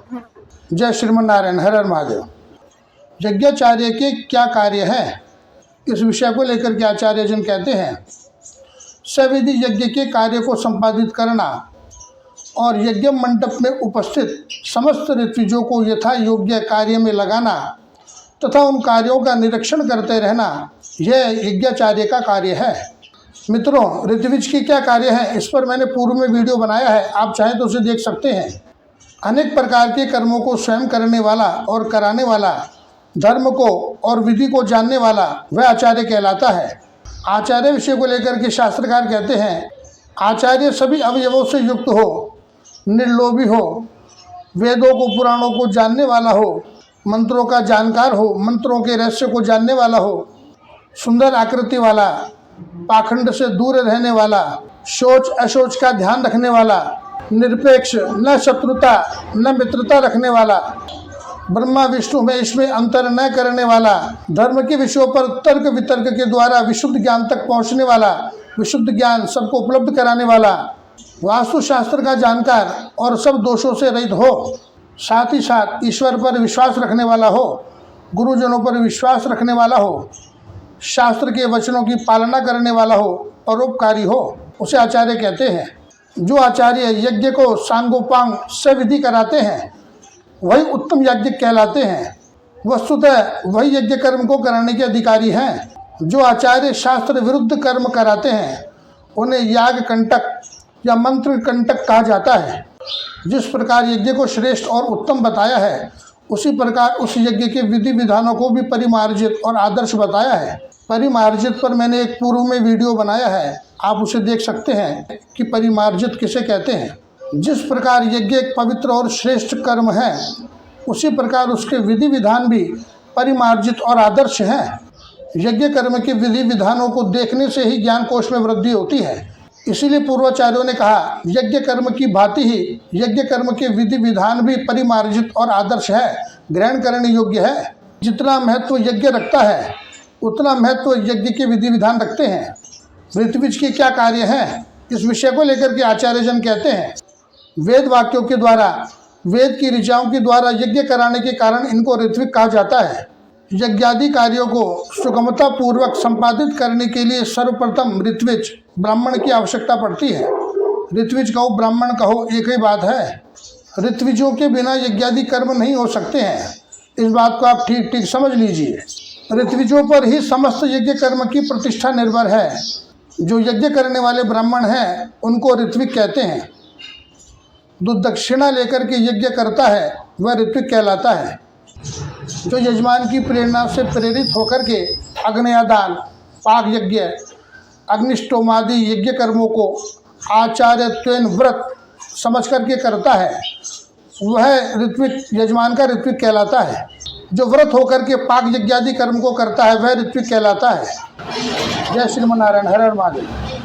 जय श्रीमन नारायण, हर हर महादेव। यज्ञाचार्य के क्या कार्य हैं, इस विषय को लेकर के आचार्य जन कहते हैं, सविधि यज्ञ के कार्य को संपादित करना और यज्ञ मंडप में उपस्थित समस्त ऋत्विजों को यथा योग्य कार्य में लगाना तथा उन कार्यों का निरीक्षण करते रहना, यह यज्ञाचार्य का कार्य है। मित्रों, ऋत्विज की क्या कार्य है, इस पर मैंने पूर्व में वीडियो बनाया है, आप चाहें तो उसे देख सकते हैं। अनेक प्रकार के कर्मों को स्वयं करने वाला और कराने वाला, धर्म को और विधि को जानने वाला, वह आचार्य कहलाता है। आचार्य विषय को लेकर के शास्त्रकार कहते हैं, आचार्य सभी अवयवों से युक्त हो, निर्लोभी हो, वेदों को पुराणों को जानने वाला हो, मंत्रों का जानकार हो, मंत्रों के रहस्य को जानने वाला हो, सुंदर आकृति वाला, पाखंड से दूर रहने वाला, शोच अशोच का ध्यान रखने वाला, निरपेक्ष, न शत्रुता न मित्रता रखने वाला, ब्रह्मा विष्णु में इसमें अंतर न करने वाला, धर्म के विषयों पर तर्क वितर्क के द्वारा विशुद्ध ज्ञान तक पहुंचने वाला, विशुद्ध ज्ञान सबको उपलब्ध कराने वाला, वास्तुशास्त्र का जानकार और सब दोषों से रहित हो, साथ ही साथ ईश्वर पर विश्वास रखने वाला हो, गुरुजनों पर विश्वास रखने वाला हो, शास्त्र के वचनों की पालना करने वाला हो, परोपकारी हो, उसे आचार्य कहते हैं। जो आचार्य यज्ञ को सांगोपांग सविधि कराते हैं, वही उत्तम यज्ञ कहलाते हैं। वस्तुतः वही यज्ञ कर्म को कराने के अधिकारी हैं। जो आचार्य शास्त्र विरुद्ध कर्म कराते हैं, उन्हें याग कंटक या मंत्र कंटक कहा जाता है। जिस प्रकार यज्ञ को श्रेष्ठ और उत्तम बताया है, उसी प्रकार उस यज्ञ के विधि विधानों को भी परिमार्जित और आदर्श बताया है। परिमार्जित पर मैंने एक पूर्व में वीडियो बनाया है, आप उसे देख सकते हैं कि परिमार्जित किसे कहते हैं। जिस प्रकार यज्ञ एक पवित्र और श्रेष्ठ कर्म है, उसी प्रकार उसके विधि विधान भी परिमार्जित और आदर्श हैं। यज्ञ कर्म के विधि विधानों को देखने से ही ज्ञान कोश में वृद्धि होती है। इसीलिए पूर्वाचार्यों ने कहा, यज्ञ कर्म की भांति ही यज्ञ कर्म के विधि विधान भी परिमार्जित और आदर्श है, ग्रहण करने योग्य है। जितना महत्व यज्ञ रखता है, उतना महत्व यज्ञ के विधि विधान रखते हैं। ऋत्विज के क्या कार्य हैं, इस विषय को लेकर के आचार्य जन कहते हैं, वेद वाक्यों के द्वारा, वेद की ऋचाओं के द्वारा यज्ञ कराने के कारण इनको ऋत्विक कहा जाता है। यज्ञादि कार्यों को सुगमता पूर्वक संपादित करने के लिए सर्वप्रथम ऋत्विज ब्राह्मण की आवश्यकता पड़ती है। ऋत्विज कहो ब्राह्मण कहो एक ही बात है। ऋत्विजों के बिना यज्ञादि कर्म नहीं हो सकते हैं, इस बात को आप ठीक ठीक समझ लीजिए। ऋत्विजों पर ही समस्त यज्ञ कर्म की प्रतिष्ठा निर्भर है। जो यज्ञ करने वाले ब्राह्मण हैं, उनको ऋत्विक कहते हैं। जो दक्षिणा लेकर के यज्ञ करता है, वह ऋत्विक कहलाता है। जो यजमान की प्रेरणा से प्रेरित होकर के अग्नयादान, पाक यज्ञ, अग्निष्टोमादि यज्ञ कर्मों को आचार्यत्वेन व्रत समझ करके करता है, वह ऋत्विक, यजमान का ऋत्विक कहलाता है। जो व्रत होकर के पाक यज्ञादि कर्म को करता है, वह ऋत्विक कहलाता है। जय श्रीमन नारायण, हर हर महादेव।